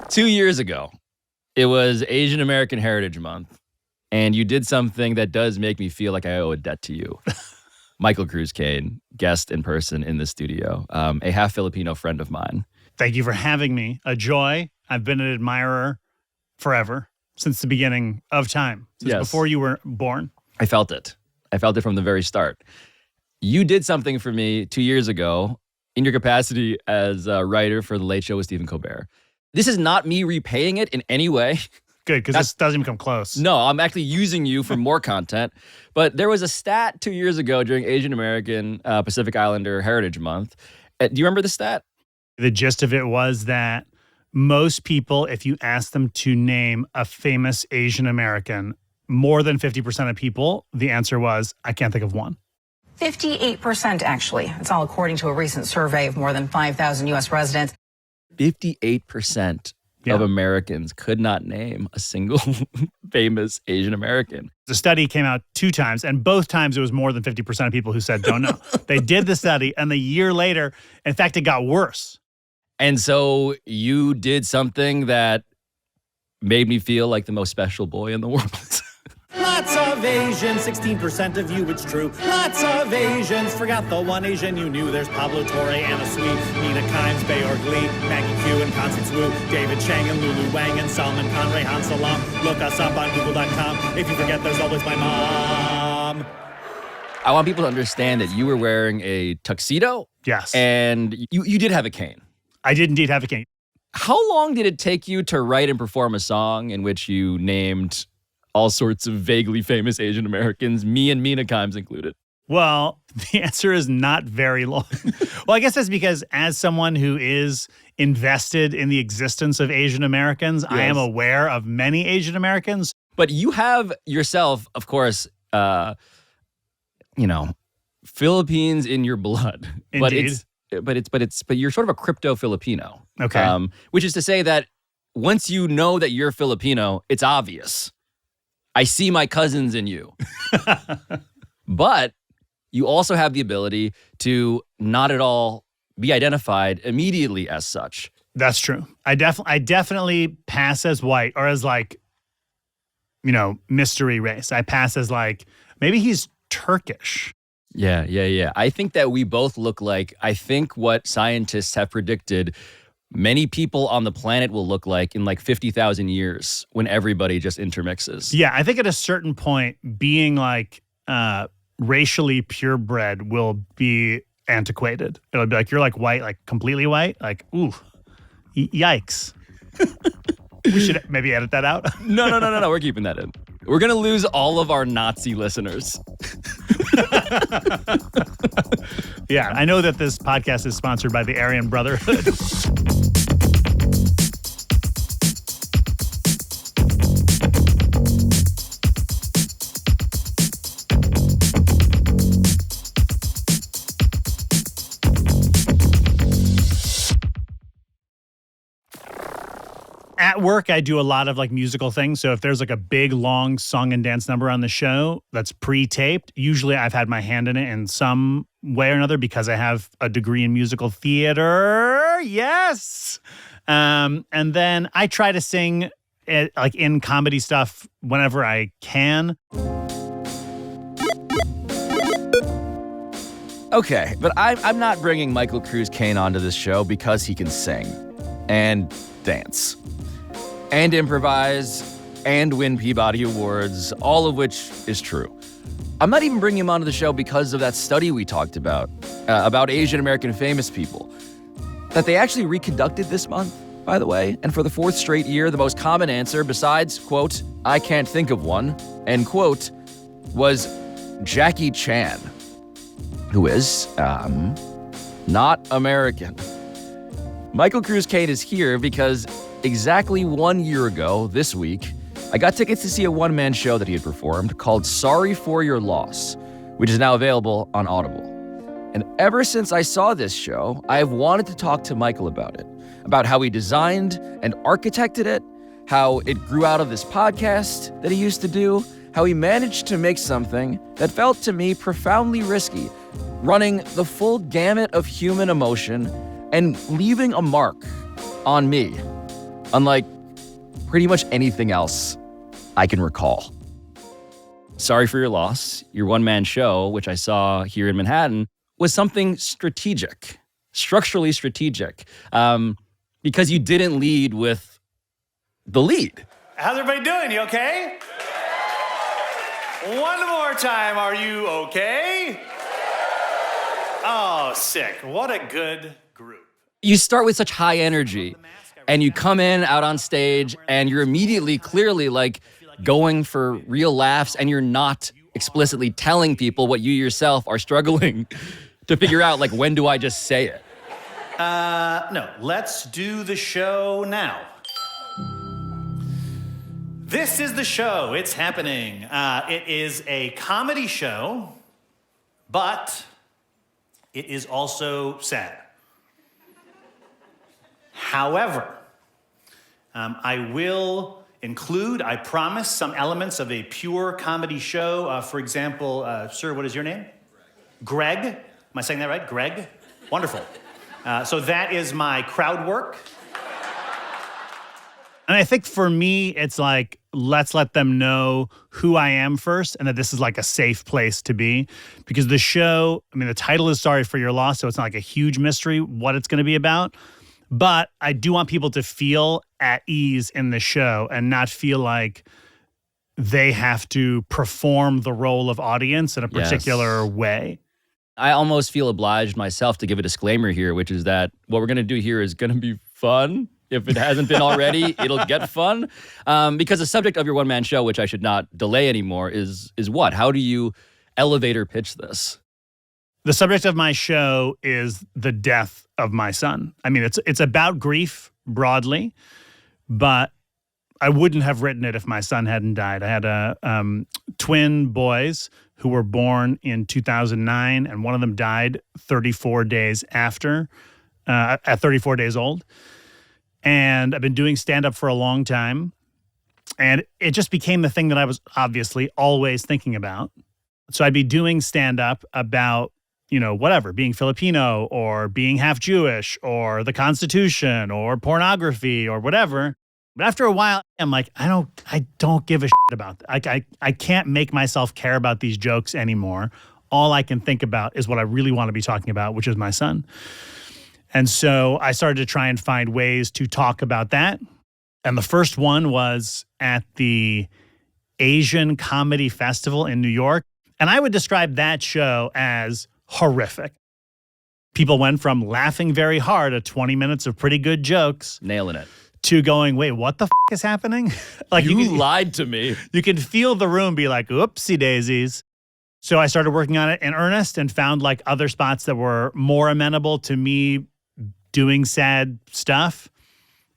2 years ago, it was Asian American Heritage Month, and you did something that does make me feel like I owe a debt to you. Michael Cruz Kayne, guest in person in the studio, a half Filipino friend of mine. Thank you for having me. A joy. I've been an admirer forever, since the beginning of time, since before you were born. I felt it. I felt it from the very start. You did something for me 2 years ago in your capacity as a writer for The Late Show with Stephen Colbert. This is not me repaying it in any way. Good, because this doesn't even come close. No, I'm actually using you for more content. But there was a stat 2 years ago during Asian American Pacific Islander Heritage Month. Do you remember the stat? The gist of it was that most people, if you ask them to name a famous Asian American, more than 50% of people, the answer was, I can't think of one. 58%, actually. It's all according to a recent survey of more than 5,000 U.S. residents. 58% of Americans could not name a single famous Asian American. The study came out 2 times, and both times it was more than 50% of people who said don't know. They did the study, and the year later, in fact, it got worse. And so you did something that made me feel like the most special boy in the world. Lots of Asians, 16% of you, it's true. Lots of Asians, forgot the one Asian you knew. There's Pablo, Torre, Anna Sui, Nina Kimes, Bayor Glee, Maggie Q and Constance Wu, David Chang and Lulu Wang and Salman Khan, Rehan Salam. Look us up on Google.com. If you forget, there's always my mom. I want people to understand that you were wearing a tuxedo. Yes. And you did have a cane. I did indeed have a cane. How long did it take you to write and perform a song in which you named all sorts of vaguely famous Asian Americans, me and Mina Kimes included? Well, the answer is not very long. Well, I guess that's because as someone who is invested in the existence of Asian Americans, I am aware of many Asian Americans. But you have yourself, of course, Philippines in your blood. Indeed. But you're sort of a crypto Filipino. Okay. Which is to say that once you know that you're Filipino, it's obvious. I see my cousins in you. But you also have the ability to not at all be identified immediately as such. That's true. I definitely pass as white or as mystery race. I pass as maybe he's Turkish. Yeah. I think that we both look like, I think what scientists have predicted many people on the planet will look like in 50,000 years when everybody just intermixes. Yeah, I think at a certain point, being racially purebred will be antiquated. It'll be you're white, completely white. Ooh, yikes. We should maybe edit that out. No. We're keeping that in. We're going to lose all of our Nazi listeners. Yeah, I know that this podcast is sponsored by the Aryan Brotherhood. At work, I do a lot of musical things. So if there's a big, long song and dance number on the show that's pre-taped, usually I've had my hand in it in some way or another because I have a degree in musical theater. Yes. And then I try to sing in comedy stuff whenever I can. Okay, but I'm not bringing Michael Cruz Kayne onto this show because he can sing and dance and improvise and win Peabody Awards, all of which is true. I'm not even bringing him onto the show because of that study we talked about Asian American famous people, that they actually reconducted this month, by the way, and for the 4th straight year, the most common answer besides, quote, I can't think of one, end quote, was Jackie Chan, who is, not American. Michael Cruz Kayne is here because exactly 1 year ago, this week, I got tickets to see a one-man show that he had performed called Sorry for Your Loss, which is now available on Audible. And ever since I saw this show, I have wanted to talk to Michael about it, about how he designed and architected it, how it grew out of this podcast that he used to do, how he managed to make something that felt to me profoundly risky, running the full gamut of human emotion and leaving a mark on me. unlike pretty much anything else I can recall. Sorry for Your Loss, your one-man show, which I saw here in Manhattan, was something strategic, structurally strategic, because you didn't lead with the lead. How's everybody doing? You okay? One more time, are you okay? Oh, sick. What a good group. You start with such high energy, and you come in out on stage, and you're immediately, clearly, like, going for real laughs, and you're not explicitly telling people what you yourself are struggling to figure out, like, when do I just say it? No, let's do the show now. This is the show. It's happening. It is a comedy show, but it is also sad. However, I will include, I promise, some elements of a pure comedy show. For example, sir, what is your name? Greg. Am I saying that right? Greg? Wonderful. So that is my crowd work. And I think for me, it's like, let's let them know who I am first and that this is like a safe place to be. Because the show, I mean, the title is Sorry for Your Loss, so it's not like a huge mystery what it's going to be about. But I do want people to feel at ease in the show and not feel like they have to perform the role of audience in a particular way. I almost feel obliged myself to give a disclaimer here, which is that what we're going to do here is going to be fun. If it hasn't been already, it'll get fun. Because the subject of your one-man show, which I should not delay anymore, is what? How do you elevator pitch this? The subject of my show is the death of my son. I mean, it's about grief broadly, but I wouldn't have written it if my son hadn't died. I had twin boys who were born in 2009, and one of them died 34 days after, at 34 days old. And I've been doing stand-up for a long time, and it just became the thing that I was obviously always thinking about. So I'd be doing stand-up about, you know, whatever, being Filipino or being half Jewish or the Constitution or pornography or whatever. But after a while, I'm like, I don't give a shit about that. I can't make myself care about these jokes anymore. All I can think about is what I really want to be talking about, which is my son. And so I started to try and find ways to talk about that. And the first one was at the Asian Comedy Festival in New York. And I would describe that show as horrific. People went from laughing very hard at 20 minutes of pretty good jokes. Nailing it. To going, wait, what the is happening? Like you lied to me. You can feel the room be like, oopsie daisies. So I started working on it in earnest and found like other spots that were more amenable to me doing sad stuff.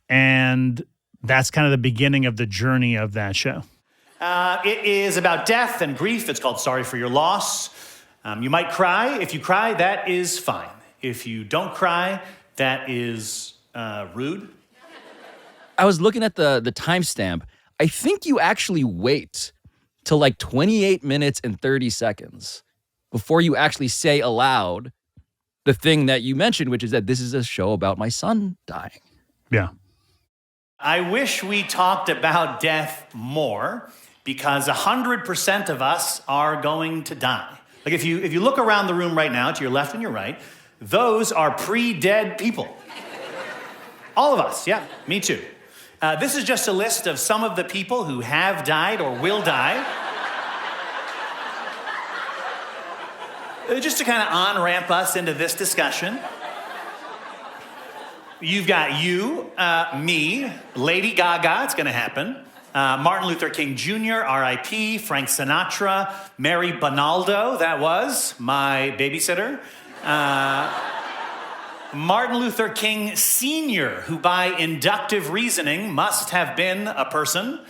And that's kind of the beginning of the journey of that show. It is about death and grief. It's called Sorry for Your Loss. You might cry. If you cry, that is fine. If you don't cry, that is rude. I was looking at the timestamp. I think you actually wait till like 28 minutes and 30 seconds before you actually say aloud the thing that you mentioned, which is that this is a show about my son dying. Yeah. I wish we talked about death more because 100% of us are going to die. Like if you look around the room right now, to your left and your right, those are pre-dead people. All of us, yeah, me too. This is just a list of some of the people who have died or will die. Just to kind of on-ramp us into this discussion. You've got you, me, Lady Gaga, it's going to happen. Martin Luther King Jr., R.I.P., Frank Sinatra, Mary Bonaldo, that was my babysitter. Martin Luther King Sr., who by inductive reasoning must have been a person.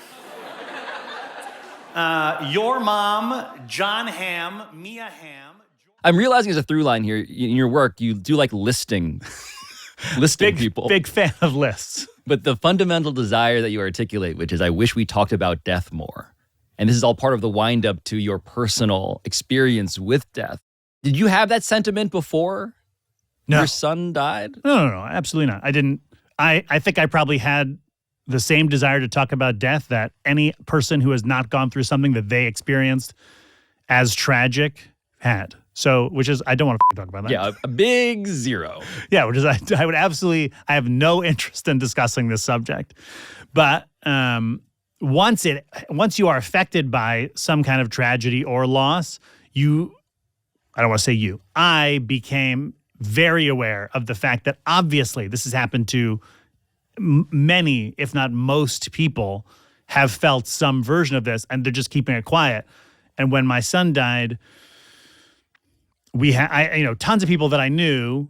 Your mom, John Hamm, Mia Hamm. I'm realizing there's a through line here. In your work, you do like listing people. Big fan of lists. But the fundamental desire that you articulate, which is I wish we talked about death more. And this is all part of the wind up to your personal experience with death. Did you have that sentiment before your son died? No, absolutely not. I didn't. I think I probably had the same desire to talk about death that any person who has not gone through something that they experienced as tragic had. So, which is, I don't want to talk about that. Yeah, a big zero. Yeah, which is, I would absolutely, I have no interest in discussing this subject. But once you are affected by some kind of tragedy or loss, I don't want to say you, I became very aware of the fact that obviously this has happened to many, if not most people, have felt some version of this, and they're just keeping it quiet. And when my son died, tons of people that I knew,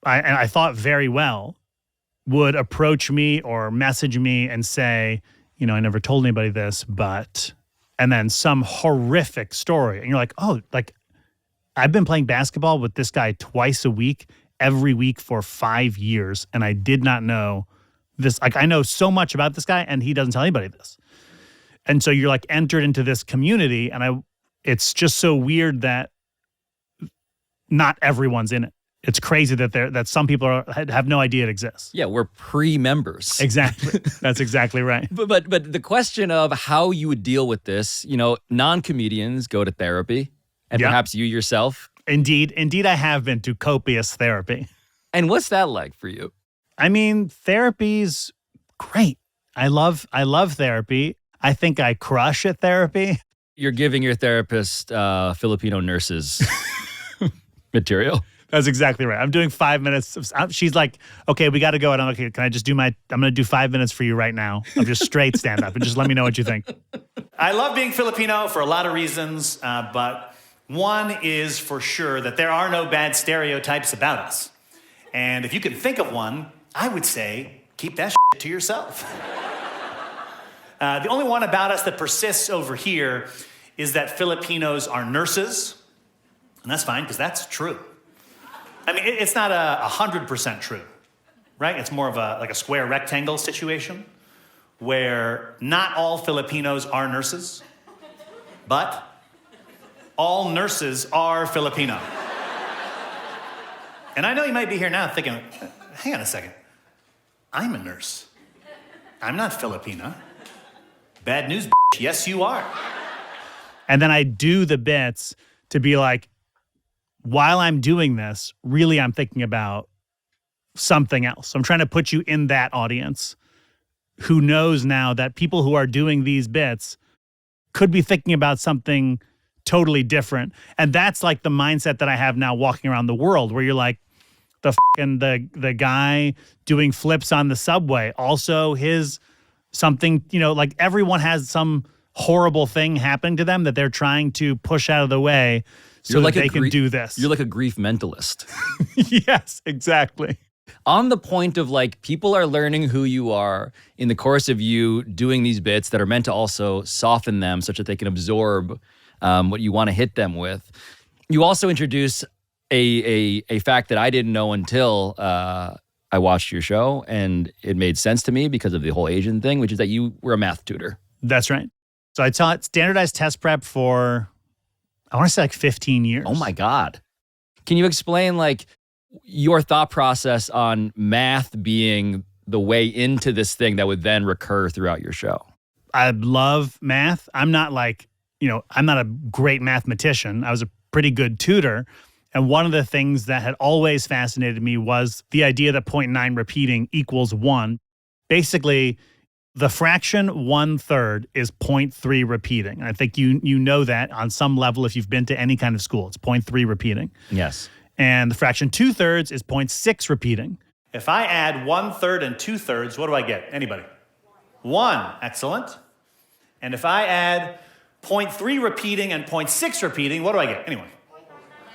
and I thought very well, would approach me or message me and say, I never told anybody this, but, and then some horrific story. And you're like, oh, like, I've been playing basketball with this guy twice a week, every week for 5 years, and I did not know this. Like, I know so much about this guy, and he doesn't tell anybody this. And so you're like entered into this community, and it's just so weird that not everyone's in it. It's crazy that some people have no idea it exists. Yeah, we're pre-members. Exactly. That's exactly right. But the question of how you would deal with this, non-comedians go to therapy, and perhaps you yourself. Indeed, I have been to copious therapy. And what's that like for you? I mean, therapy's great. I love therapy. I think I crush at therapy. You're giving your therapist Filipino nurses material. That's exactly right. I'm doing 5 minutes. She's like, okay, we got to go. And I'm like, okay, can I just I'm going to do 5 minutes for you right now of just straight stand up and just let me know what you think. I love being Filipino for a lot of reasons, but one is for sure that there are no bad stereotypes about us. And if you can think of one, I would say, keep that shit to yourself. The only one about us that persists over here is that Filipinos are nurses. And that's fine, because that's true. I mean, it's not 100% true, right? It's more of a square rectangle situation where not all Filipinos are nurses, but all nurses are Filipino. And I know you might be here now thinking, hang on a second. I'm a nurse. I'm not Filipina. Bad news, bitch. Yes, you are. And then I do the bits to be like, while I'm doing this, really I'm thinking about something else. I'm trying to put you in that audience who knows now that people who are doing these bits could be thinking about something totally different. And that's like the mindset that I have now walking around the world, where you're like, the guy doing flips on the subway, also his something, like everyone has some horrible thing happening to them that they're trying to push out of the way so that they can do this. You're like a grief mentalist. Yes, exactly. On the point of like, people are learning who you are in the course of you doing these bits that are meant to also soften them such that they can absorb what you want to hit them with. You also introduce a fact that I didn't know until I watched your show, and it made sense to me because of the whole Asian thing, which is that you were a math tutor. That's right. So I taught standardized test prep for, I want to say like 15 years. Oh my God. Can you explain like your thought process on math being the way into this thing that would then recur throughout your show? I love math. I'm not a great mathematician. I was a pretty good tutor. And one of the things that had always fascinated me was the idea that 0.9 repeating equals 1. Basically, the fraction 1/3 is 0.3 repeating. And I think you know that on some level if you've been to any kind of school. It's 0.3 repeating. Yes. And the fraction 2/3 is 0.6 repeating. If I add 1/3 and 2/3, what do I get? Anybody? 1. Excellent. And if I add 0.3 repeating and 0.6 repeating, what do I get? Anyone?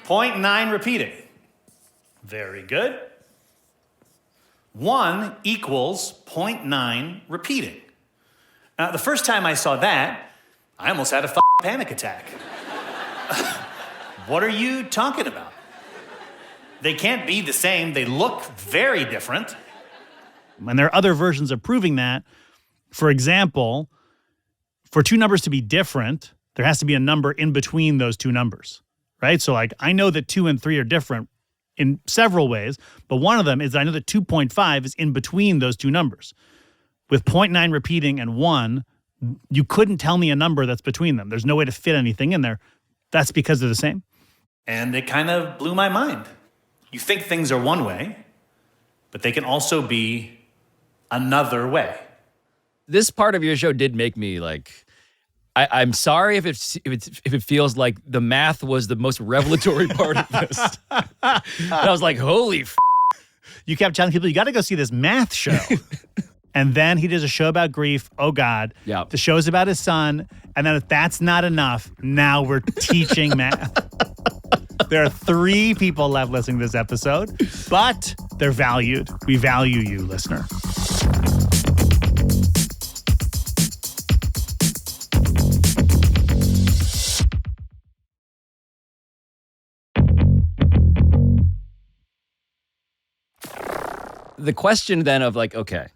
0.9 repeating. Very good. 1 equals 0.9 repeating. Now, the first time I saw that, I almost had a panic attack. What are you talking about? They can't be the same. They look very different. And there are other versions of proving that. For example, for two numbers to be different, there has to be a number in between those two numbers, right? So like, I know that 2 and 3 are different in several ways, but one of them is I know that 2.5 is in between those two numbers. with 0.9 repeating and 1, you couldn't tell me a number that's between them. There's no way to fit anything in there. That's because they're the same. And it kind of blew my mind. You think things are one way, but they can also be another way. This part of your show did make me like, I'm sorry if it feels like the math was the most revelatory part of this. And I was like, holy f***. You kept telling people, you got to go see this math show. And then he does a show about grief. Oh, God. Yeah. The show's about his son. And then if that's not enough, now we're teaching math. There are 3 people left listening to this episode, but they're valued. We value you, listener. The question then of like, okay,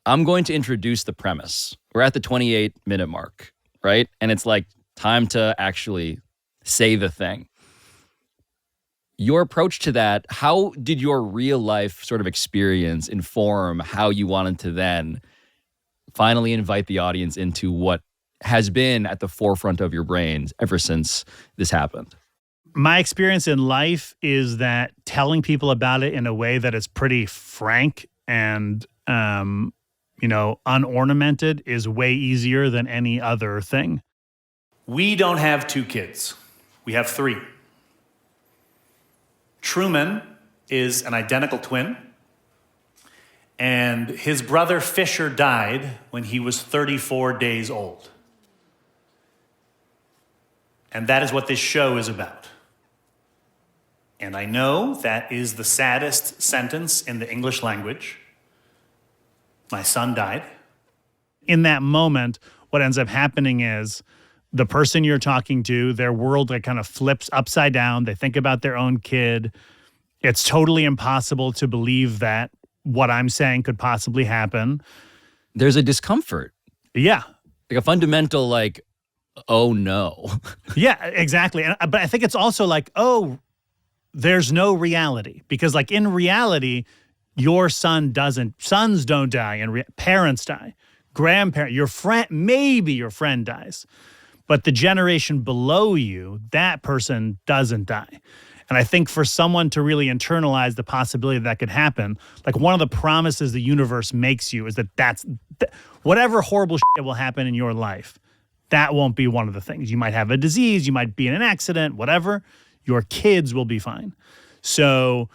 I'm going to introduce the premise. We're at the 28-minute mark, right? And it's like time to actually say the thing. Your approach to that, how did your real life sort of experience inform how you wanted to then finally invite the audience into what has been at the forefront of your brains ever since this happened? My experience in life is that telling people about it in a way that is pretty frank and, unornamented is way easier than any other thing. We don't have 2 kids. We have 3. Truman is an identical twin, and his brother Fisher died when he was 34 days old. And that is what this show is about. And I know that is the saddest sentence in the English language. My son died. In that moment, what ends up happening is the person you're talking to, their world like kind of flips upside down. They think about their own kid. It's totally impossible to believe that what I'm saying could possibly happen. There's a discomfort. Yeah. Like a fundamental like, oh no. Yeah, exactly. But I think it's also like, oh, there's no reality. Because like in reality, your sons don't die and parents die. Grandparents, your friend, maybe your friend dies. But the generation below you, that person doesn't die. And I think for someone to really internalize the possibility that could happen, like one of the promises the universe makes you is that whatever horrible shit will happen in your life, that won't be one of the things. You might have a disease, you might be in an accident, whatever. Your kids will be fine. So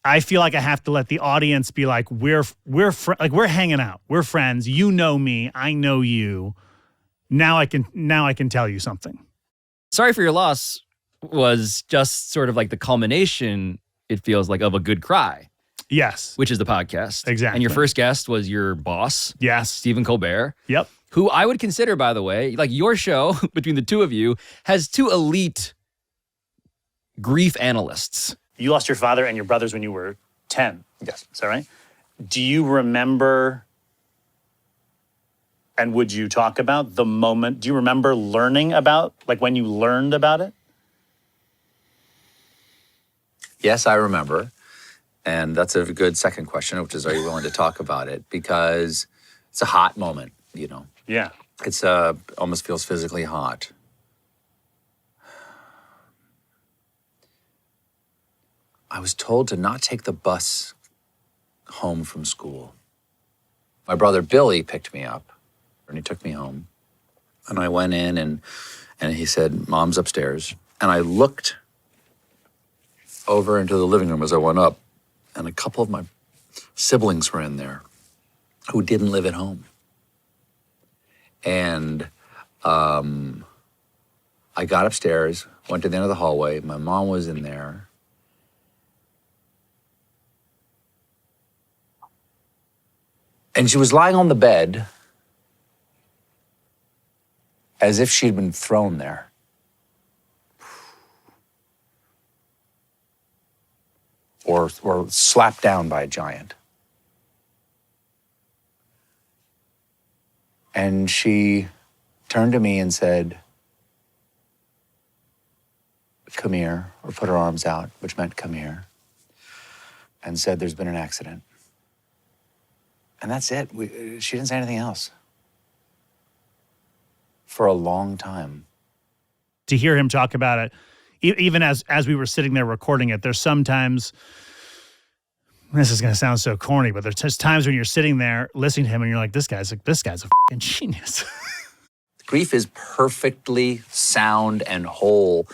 I feel like I have to let the audience be like, we're hanging out. We're friends. You know me. I know you. Now I can tell you something. Sorry for your loss was just sort of like the culmination, it feels like, of a good cry. Yes. Which is the podcast. Exactly. And your first guest was your boss. Yes. Stephen Colbert. Yep. Who I would consider, by the way, like your show, between the two of you, has 2 elite grief analysts. You lost your father and your brothers when you were 10. Yes. Is that right? Do you remember, and would you talk about the moment? Do you remember learning about, like when you learned about it? Yes, I remember. And that's a good second question, which is, are you willing to talk about it? Because it's a hot moment, you know. Yeah. It's almost feels physically hot. I was told to not take the bus home from school. My brother Billy picked me up, and he took me home. And I went in, and he said, "Mom's upstairs." And I looked over into the living room as I went up, and a couple of my siblings were in there who didn't live at home. And I got upstairs, went to the end of the hallway. My mom was in there. And she was lying on the bed as if she'd been thrown there. Or slapped down by a giant. And she turned to me and said, "Come here," or put her arms out, which meant come here, and said, "There's been an accident." And that's it. She didn't say anything else for a long time. To hear him talk about it, even as we were sitting there recording it, there's sometimes, this is going to sound so corny, but there's just times when you're sitting there listening to him and you're like, this guy's a fucking genius. Grief is perfectly sound and whole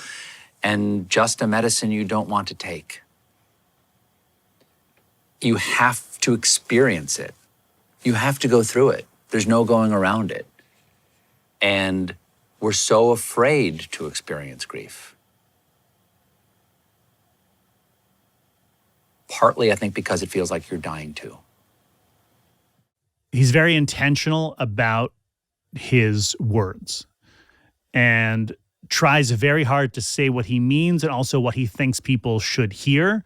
and just a medicine you don't want to take. You have to experience it. You have to go through it. There's no going around it. And we're so afraid to experience grief. Partly, I think, because it feels like you're dying too. He's very intentional about his words and tries very hard to say what he means and also what he thinks people should hear.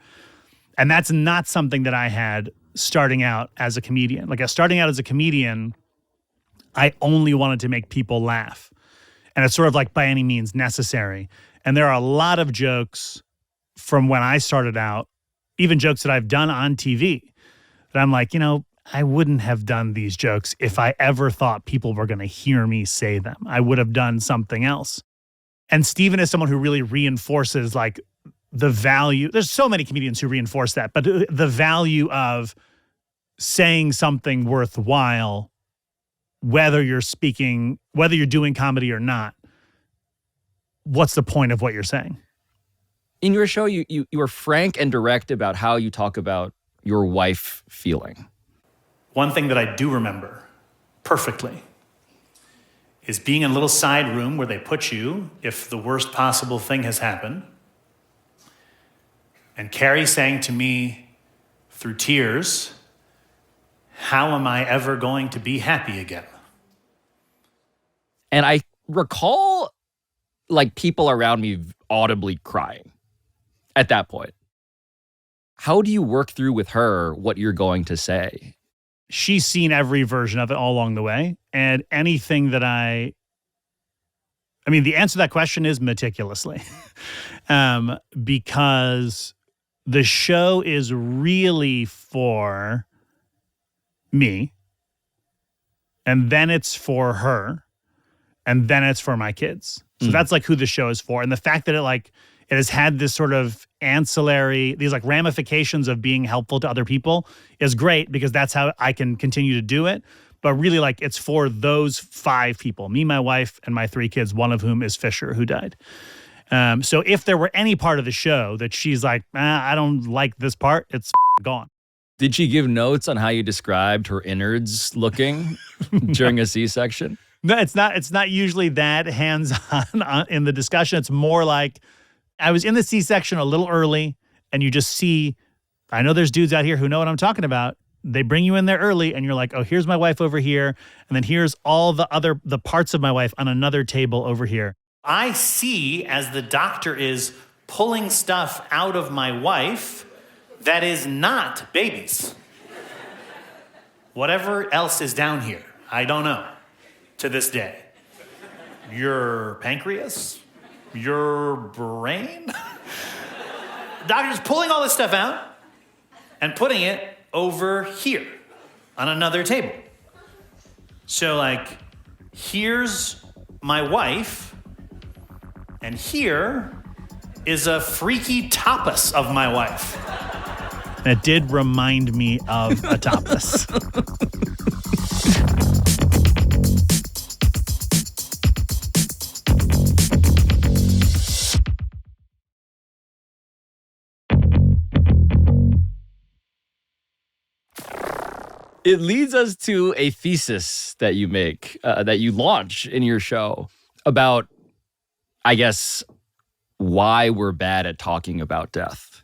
And that's not something that I had starting out as a comedian. Like, starting out as a comedian, I only wanted to make people laugh. And it's sort of like by any means necessary. And there are a lot of jokes from when I started out, even jokes that I've done on TV, that I'm like, I wouldn't have done these jokes if I ever thought people were going to hear me say them. I would have done something else. And Stephen is someone who really reinforces like the value. There's so many comedians who reinforce that, but the value of saying something worthwhile, whether you're doing comedy or not. What's the point of what you're saying? In your show, you were frank and direct about how you talk about your wife feeling. One thing that I do remember perfectly is being in a little side room where they put you if the worst possible thing has happened. And Carrie saying to me through tears, "How am I ever going to be happy again?" And I recall like people around me audibly crying at that point. How do you work through with her what you're going to say? She's seen every version of it all along the way. And anything that the answer to that question is meticulously. Because the show is really for me. And then it's for her. And then it's for my kids. So that's like who the show is for. And the fact that it has had this sort of ancillary, these like ramifications of being helpful to other people is great because that's how I can continue to do it. But really like it's for those 5 people, me, my wife, and my 3 kids, one of whom is Fisher, who died. So if there were any part of the show that she's like, I don't like this part, it's gone. Did she give notes on how you described her innards looking during a C-section? No, it's not usually that hands-on in the discussion. It's more like I was in the C-section a little early and you just see, I know there's dudes out here who know what I'm talking about. They bring you in there early and you're like, oh, here's my wife over here. And then here's all the parts of my wife on another table over here. I see as the doctor is pulling stuff out of my wife that is not babies. Whatever else is down here, I don't know. To this day. Your pancreas? Your brain? Doctor's pulling all this stuff out and putting it over here on another table. So like, here's my wife, and here is a freaky tapas of my wife. It did remind me of a tapas. It leads us to a thesis that you make, that you launch in your show about, I guess, why we're bad at talking about death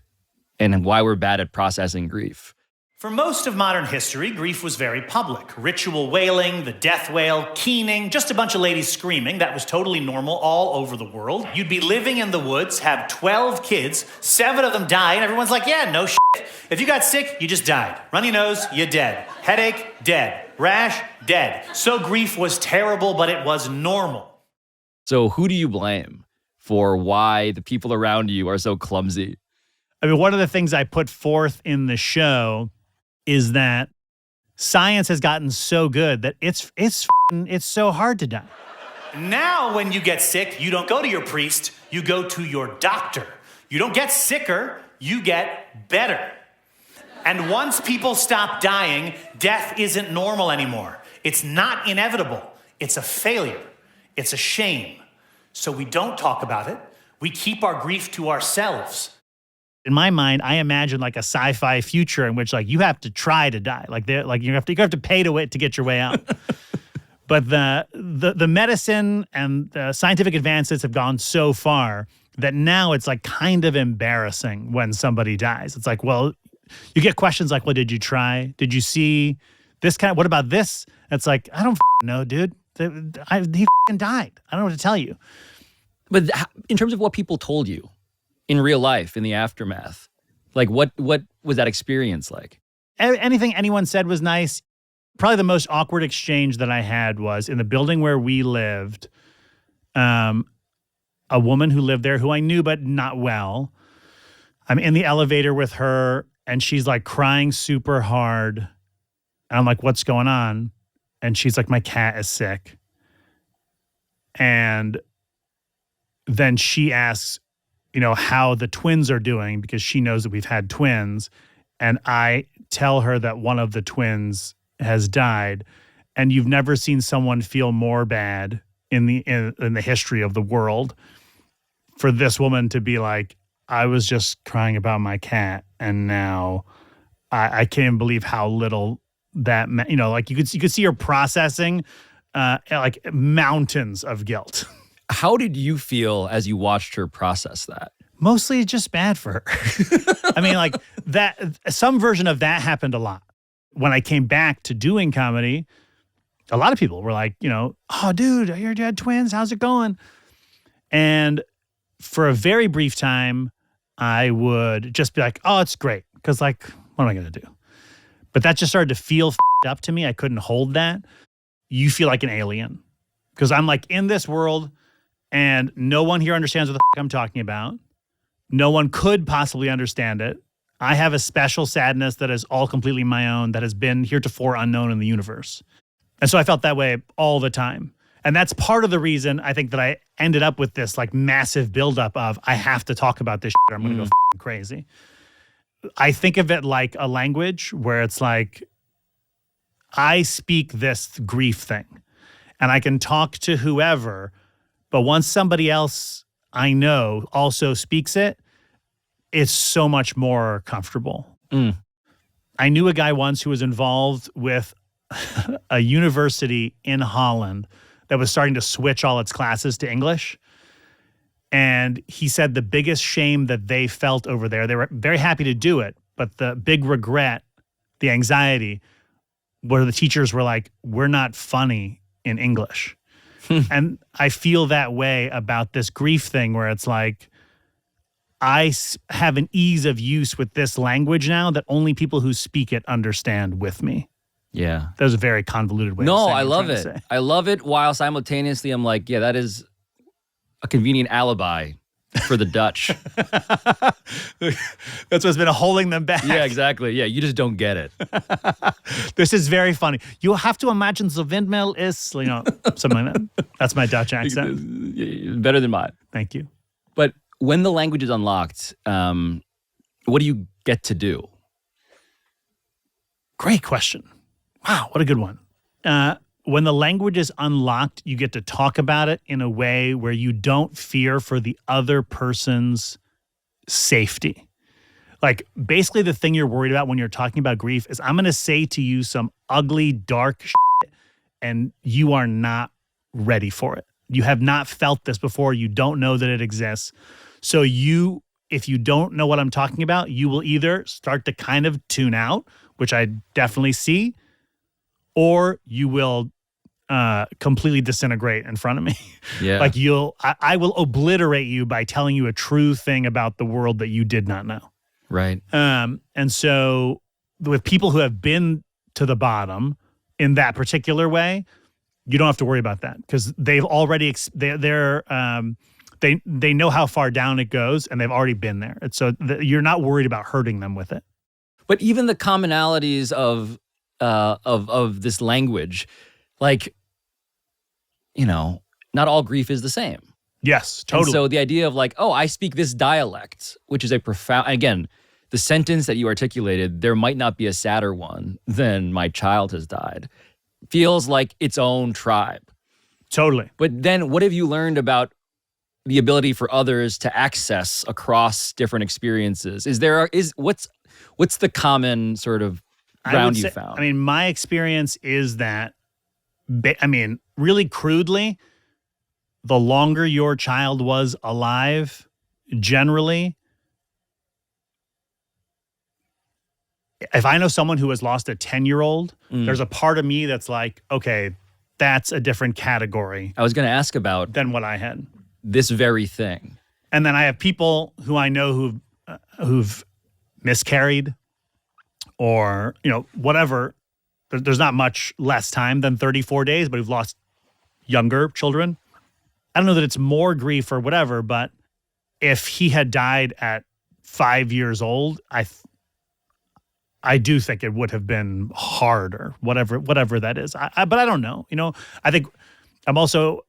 and why we're bad at processing grief. For most of modern history, grief was very public. Ritual wailing, the death wail, keening, just a bunch of ladies screaming. That was totally normal all over the world. You'd be living in the woods, have 12 kids, 7 of them die, and everyone's like, yeah, no shit. If you got sick, you just died. Runny nose, you're dead. Headache, dead. Rash, dead. So grief was terrible, but it was normal. So who do you blame for why the people around you are so clumsy? I mean, one of the things I put forth in the show is that science has gotten so good that it's so hard to die. Now, when you get sick, you don't go to your priest, you go to your doctor. You don't get sicker, you get better. And once people stop dying, death isn't normal anymore. It's not inevitable. It's a failure. It's a shame. So we don't talk about it. We keep our grief to ourselves. In my mind, I imagine like a sci-fi future in which like you have to try to die. Like you have to pay to get your way out. But the medicine and the scientific advances have gone so far that now it's like kind of embarrassing when somebody dies. It's like, well, you get questions like, well, did you try? Did you see this kind of, what about this? It's like, I don't know, dude. He died. I don't know what to tell you. But in terms of what people told you in real life, in the aftermath, like what was that experience like? Anything anyone said was nice. Probably the most awkward exchange that I had was in the building where we lived. A woman who lived there who I knew but not well. I'm in the elevator with her and she's like crying super hard. And I'm like, what's going on? And she's like, my cat is sick. And then she asks, how the twins are doing because she knows that we've had twins. And I tell her that one of the twins has died. And you've never seen someone feel more bad in the history of the world for this woman to be like, I was just crying about my cat. And now I can't even believe how little that, like you could see her processing like mountains of guilt. How did you feel as you watched her process that? Mostly just bad for her. I mean, like that, some version of that happened a lot. When I came back to doing comedy, a lot of people were like, oh, dude, I heard you had twins. How's it going? And for a very brief time, I would just be like, oh, it's great. Because like, what am I going to do? But that just started to feel up to me. I couldn't hold that. You feel like an alien. Because I'm like in this world and no one here understands what the I'm talking about. No one could possibly understand it. I have a special sadness that is all completely my own, that has been heretofore unknown in the universe. And so I felt that way all the time. And that's part of the reason I think that I ended up with this like massive buildup of I have to talk about this shit or I'm going to go crazy. I think of it like a language where it's like I speak this grief thing and I can talk to whoever, but once somebody else I know also speaks it, it's so much more comfortable. I knew a guy once who was involved with a university in Holland that was starting to switch all its classes to English. And he said the biggest shame that they felt over there, they were very happy to do it, but the big regret, the anxiety, where the teachers were like, we're not funny in English. And I feel that way about this grief thing where it's like, I have an ease of use with this language now that only people who speak it understand with me. Yeah. That was a very convoluted way of saying No, what I I'm love trying it. to say. I love it while simultaneously I'm like, yeah, that is a convenient alibi for the Dutch. That's what's been holding them back. Yeah, exactly. Yeah, you just don't get it. This is very funny. You have to imagine the windmill is, something like that. That's my Dutch accent. Better than mine. Thank you. But when the language is unlocked, what do you get to do? Great question. Wow, what a good one. When the language is unlocked, you get to talk about it in a way where you don't fear for the other person's safety. Like, basically the thing you're worried about when you're talking about grief is I'm going to say to you some ugly, dark shit, and you are not ready for it. You have not felt this before. You don't know that it exists. So if you don't know what I'm talking about, you will either start to kind of tune out, which I definitely see, or you will completely disintegrate in front of me. Yeah. Like I will obliterate you by telling you a true thing about the world that you did not know. Right. And so with people who have been to the bottom in that particular way, you don't have to worry about that because they've already they know how far down it goes and they've already been there. And so you're not worried about hurting them with it. But even the commonalities of of this language, like, not all grief is the same. Yes, totally. And so the idea of like, I speak this dialect, which is a profound, again, the sentence that you articulated, there might not be a sadder one than my child has died, feels like its own tribe. Totally. But then what have you learned about the ability for others to access across different experiences? What's the common sort of ground you found? I mean, my experience is that, really crudely, the longer your child was alive, generally, if I know someone who has lost a 10-year-old, there's a part of me that's like, okay, that's a different category. I was going to ask about than what I had. This very thing. And then I have people who I know who've miscarried or, whatever. There's not much less time than 34 days, but who've lost younger children. I don't know that it's more grief or whatever, but if he had died at 5 years old, I do think it would have been harder, whatever that is. But I don't know. I think I'm also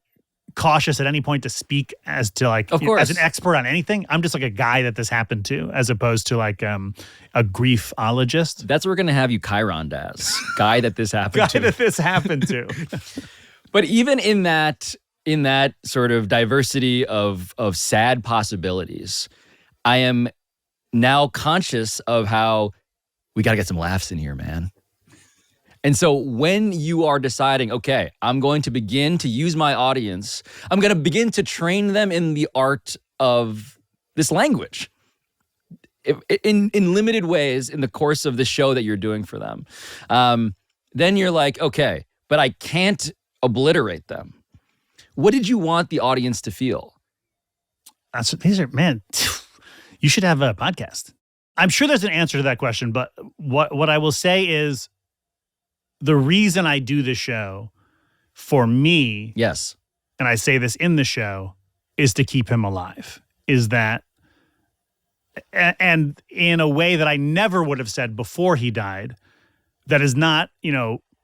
cautious at any point to speak as to like, of course, as an expert on anything. I'm just like a guy that this happened to, as opposed to like a griefologist. That's what we're going to have you Chiron as. Guy that this happened to. Guy that this happened to. But even in that sort of diversity of sad possibilities, I am now conscious of how we got to get some laughs in here, man. And so when you are deciding, okay, I'm going to begin to use my audience, I'm going to begin to train them in the art of this language in limited ways in the course of the show that you're doing for them. Then you're like, okay, but I can't obliterate them. What did you want the audience to feel? Man, you should have a podcast. I'm sure there's an answer to that question, but what I will say is the reason I do the show for me, yes, and I say this in the show, is to keep him alive. Is that, and in a way that I never would have said before he died, that is not,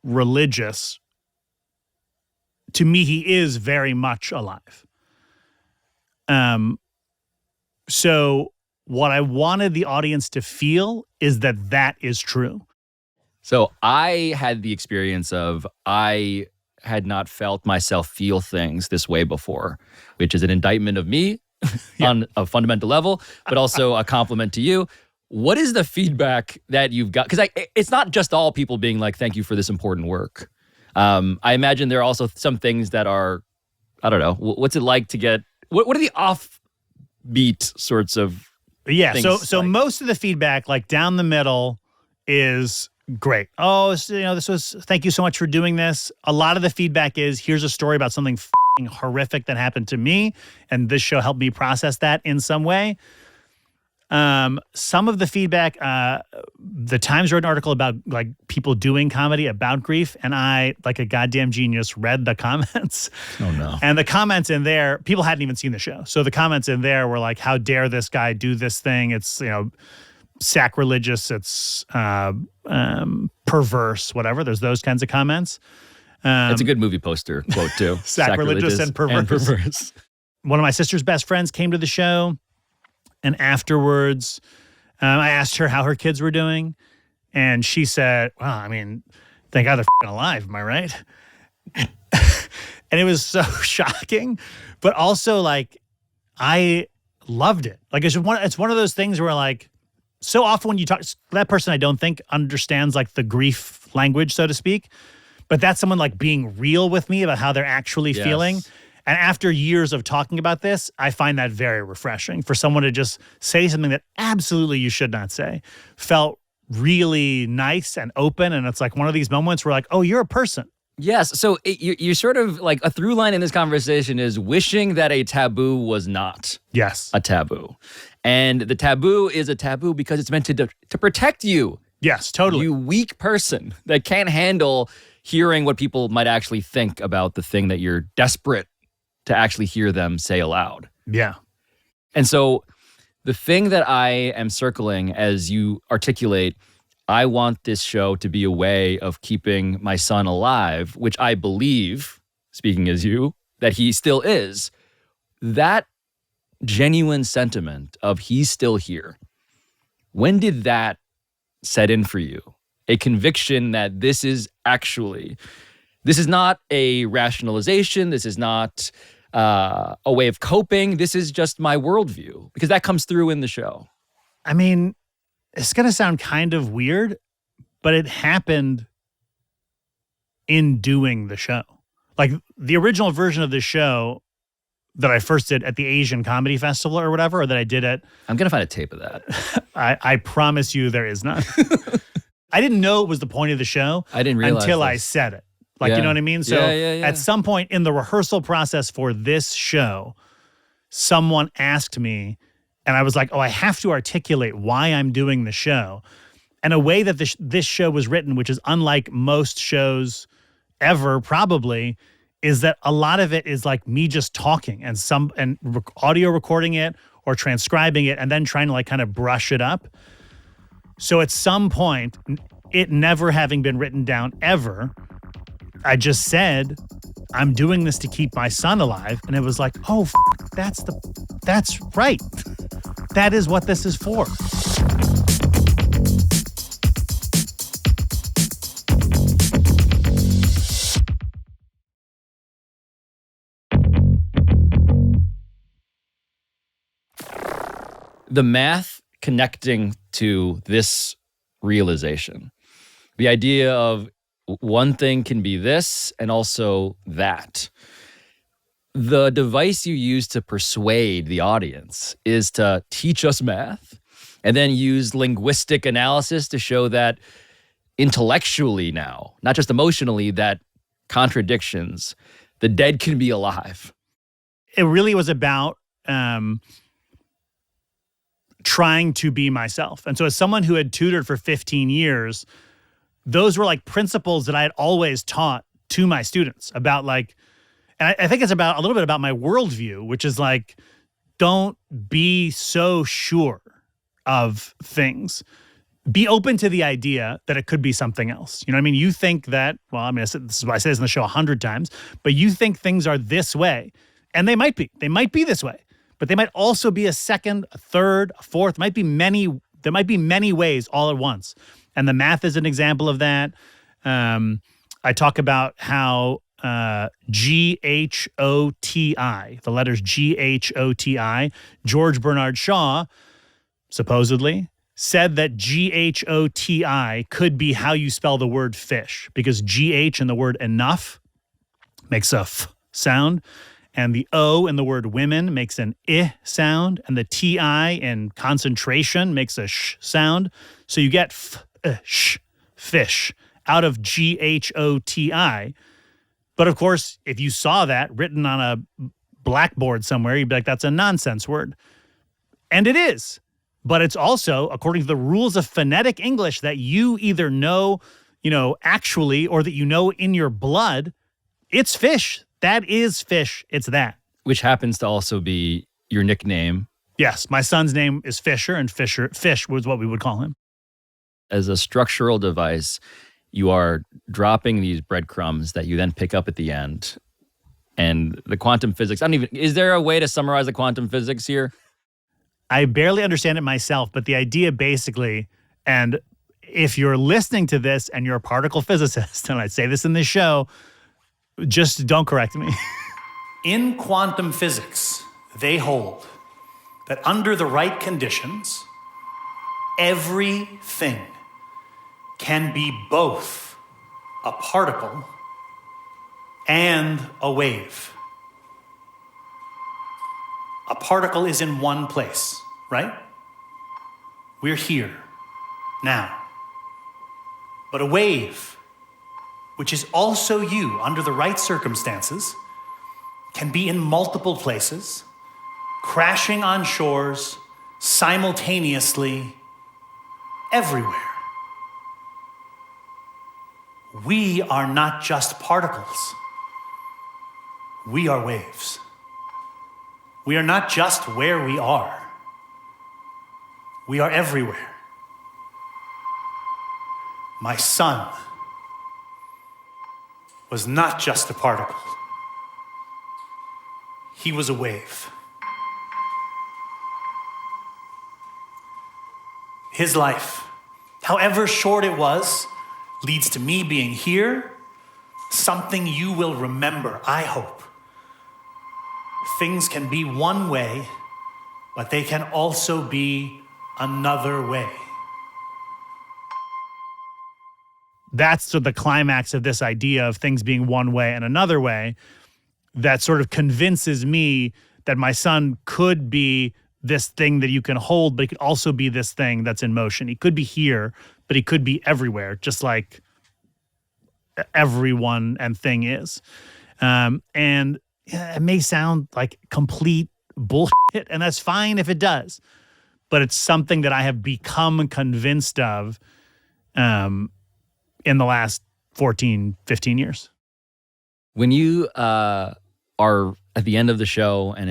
religious. To me, he is very much alive. So what I wanted the audience to feel is that is true. So I had the experience of I had not felt myself feel things this way before, which is an indictment of me on a fundamental level, but also a compliment to you. What is the feedback that you've got? Because it's not just all people being like, thank you for this important work. I imagine there are also some things that are, I don't know, what's it like to get, what are the offbeat sorts of things so like? Most of the feedback, like down the middle, is great. Oh, thank you so much for doing this. A lot of the feedback is, here's a story about something horrific that happened to me, and this show helped me process that in some way. Some of the feedback, the Times wrote an article about like people doing comedy about grief, and I, like a goddamn genius, read the comments. Oh no. And the comments in there, people hadn't even seen the show. So the comments in there were like, how dare this guy do this thing? It's, sacrilegious, it's perverse, whatever. There's those kinds of comments. It's a good movie poster quote too. Sacrilegious and perverse. One of my sister's best friends came to the show, and afterwards I asked her how her kids were doing, and she said, well, thank God they're alive, am I right? And it was so shocking, but also like I loved it. Like it's one of those things where like, so often when you talk, that person I don't think understands like the grief language, so to speak, but that's someone like being real with me about how they're actually feeling. And after years of talking about this, I find that very refreshing for someone to just say something that absolutely you should not say. Felt really nice and open. And it's like one of these moments where like, oh, you're a person. Yes. So you're sort of like a through line in this conversation is wishing that a taboo was not a taboo. And the taboo is a taboo because it's meant to protect you. Yes, totally. You weak person that can't handle hearing what people might actually think about the thing that you're desperate to actually hear them say aloud. Yeah. And so the thing that I am circling as you articulate, I want this show to be a way of keeping my son alive, which I believe, speaking as you, that he still is. That genuine sentiment of he's still here, when did that set in for you? A conviction that this is not a rationalization, this is not a way of coping, this is just my worldview, because that comes through in the show. I mean, it's going to sound kind of weird, but it happened in doing the show. Like the original version of the show that I first did at the Asian Comedy Festival or whatever, or that I did at... I'm going to find a tape of that. I promise you there is none. I didn't know it was the point of the show. I didn't realize until this. I said it. Like, you know what I mean? So at some point in the rehearsal process for this show, someone asked me, and I was like, oh, I have to articulate why I'm doing the show. And a way that this show was written, which is unlike most shows ever probably, is that a lot of it is like me just talking and audio recording it or transcribing it and then trying to like kind of brush it up. So at some point, it never having been written down ever, I just said, I'm doing this to keep my son alive. And it was like, oh, that's right. That is what this is for. The math connecting to this realization, the idea of one thing can be this and also that. The device you use to persuade the audience is to teach us math and then use linguistic analysis to show that intellectually now, not just emotionally, that contradictions, the dead can be alive. It really was about trying to be myself. And so as someone who had tutored for 15 years, those were like principles that I had always taught to my students about like, and I think it's about a little bit about my worldview, which is like, don't be so sure of things. Be open to the idea that it could be something else. You know what I mean? You think that, well, I mean, this is why I say this in the show 100 times, but you think things are this way, and they might be. They might be this way, but they might also be a second, a third, a fourth. There might be many ways all at once. And the math is an example of that. I talk about how G-H-O-T-I, the letters G-H-O-T-I, George Bernard Shaw, supposedly, said that G-H-O-T-I could be how you spell the word fish, because G-H in the word enough makes a F sound, and the O in the word women makes an I sound, and the T-I in concentration makes a sh sound. So you get sh, fish, out of G-H-O-T-I. But of course, if you saw that written on a blackboard somewhere, you'd be like, that's a nonsense word. And it is. But it's also, according to the rules of phonetic English that you either know, actually, or that you know in your blood, it's fish. That is fish. It's that. Which happens to also be your nickname. Yes, my son's name is Fisher, and Fish was what we would call him. As a structural device, you are dropping these breadcrumbs that you then pick up at the end. And the quantum physics, is there a way to summarize the quantum physics here? I barely understand it myself, but the idea basically, and if you're listening to this and you're a particle physicist, and I say this in this show, just don't correct me. In quantum physics, they hold that under the right conditions, everything can be both a particle and a wave. A particle is in one place, right? We're here, now. But a wave, which is also you under the right circumstances, can be in multiple places, crashing on shores, simultaneously, everywhere. We are not just particles. We are waves. We are not just where we are. We are everywhere. My son was not just a particle. He was a wave. His life, however short it was, leads to me being here, something you will remember, I hope. Things can be one way, but they can also be another way. That's the climax of this idea of things being one way and another way that sort of convinces me that my son could be this thing that you can hold, but he could also be this thing that's in motion. He could be here, but he could be everywhere, just like everyone and thing is. And it may sound like complete bullshit, and that's fine if it does, but it's something that I have become convinced of in the last 14, 15 years. When you are at the end of the show and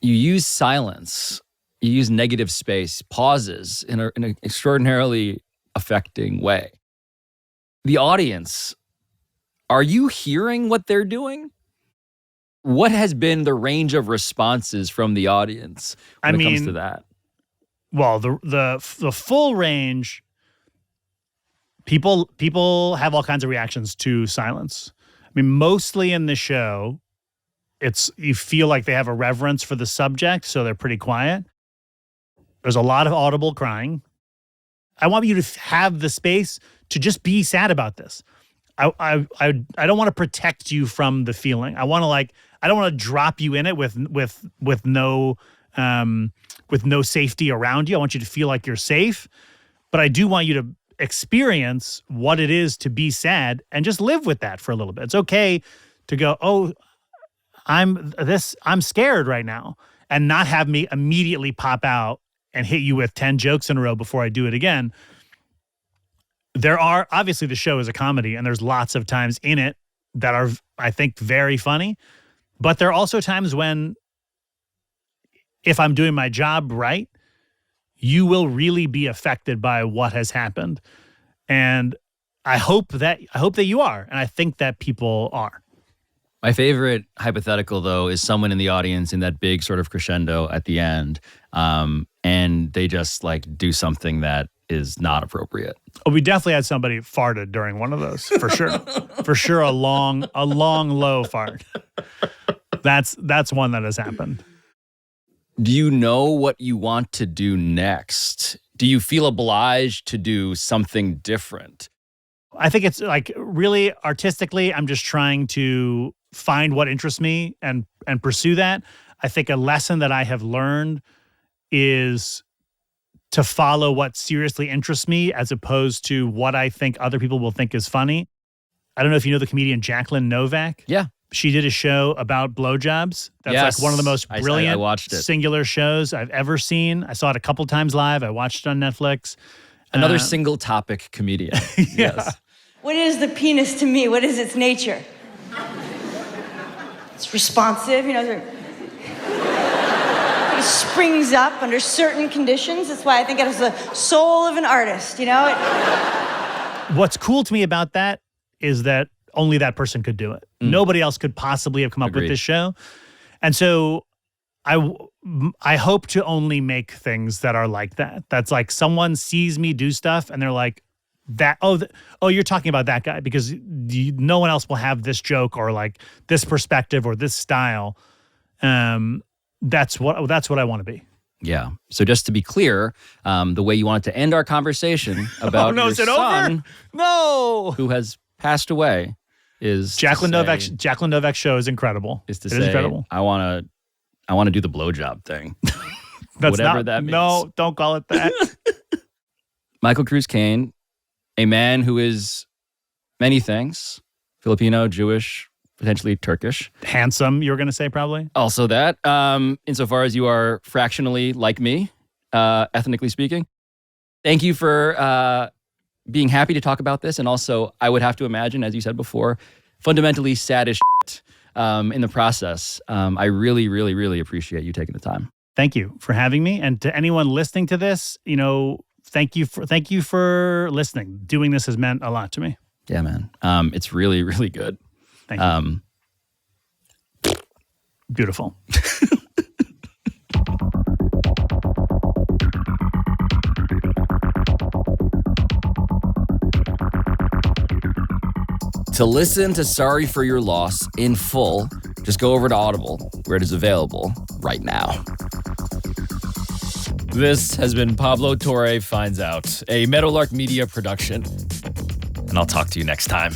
you use silence, you use negative space, pauses in an extraordinarily affecting way. The audience, are you hearing what they're doing? What has been the range of responses from the audience when it comes to that? Well, the full range, people have all kinds of reactions to silence. I mean, mostly in the show, you feel like they have a reverence for the subject, so they're pretty quiet. There's a lot of audible crying. I want you to have the space to just be sad about this. I don't want to protect you from the feeling. I don't want to drop you in it with no safety around you. I want you to feel like you're safe, but I do want you to experience what it is to be sad and just live with that for a little bit. It's okay to go, oh, I'm scared right now, and not have me immediately pop out and hit you with 10 jokes in a row before I do it again. Obviously the show is a comedy, and there's lots of times in it that are, I think, very funny. But there are also times when, if I'm doing my job right, you will really be affected by what has happened. And I hope that you are. And I think that people are. My favorite hypothetical, though, is someone in the audience in that big sort of crescendo at the end, and they just do something that is not appropriate. Oh, we definitely had somebody farted during one of those, for sure. For sure, a long, low fart. That's one that has happened. Do you know what you want to do next? Do you feel obliged to do something different? I think it's really artistically, I'm just trying to find what interests me and pursue that. I think a lesson that I have learned is to follow what seriously interests me as opposed to what I think other people will think is funny. I don't know if you know the comedian Jacqueline Novak. Yeah. She did a show about blowjobs. That's yes. one of the most brilliant I watched it. Singular shows I've ever seen. I saw it a couple times live. I watched it on Netflix. Another single topic comedian. Yeah. Yes. What is the penis to me? What is its nature? It's responsive, it springs up under certain conditions. That's why I think it has the soul of an artist, What's cool to me about that is that only that person could do it. Nobody else could possibly have come up with this show. And so I hope to only make things that are like that. That's like someone sees me do stuff and they're like, you're talking about that guy, because no one else will have this joke or this perspective or this style. That's what I want to be. Yeah. So just to be clear, the way you wanted to end our conversation about your son, who has passed away, is Jacqueline Novak's show is incredible. It is incredible. I want to do the blowjob thing. Whatever that means. No, don't call it that. Michael Cruz Kayne, a man who is many things: Filipino, Jewish, potentially Turkish. Handsome, you were going to say, probably? Also that, insofar as you are fractionally like me, ethnically speaking. Thank you for being happy to talk about this. And also, I would have to imagine, as you said before, fundamentally sad as shit in the process. I really, really, really appreciate you taking the time. Thank you for having me. And to anyone listening to this, thank you for listening. Doing this has meant a lot to me. Yeah, man. It's really, really good. Thank you. Beautiful. To listen to Sorry for Your Loss in full, just go over to Audible, where it is available right now. This has been Pablo Torre Finds Out, a Meadowlark Media production. And I'll talk to you next time.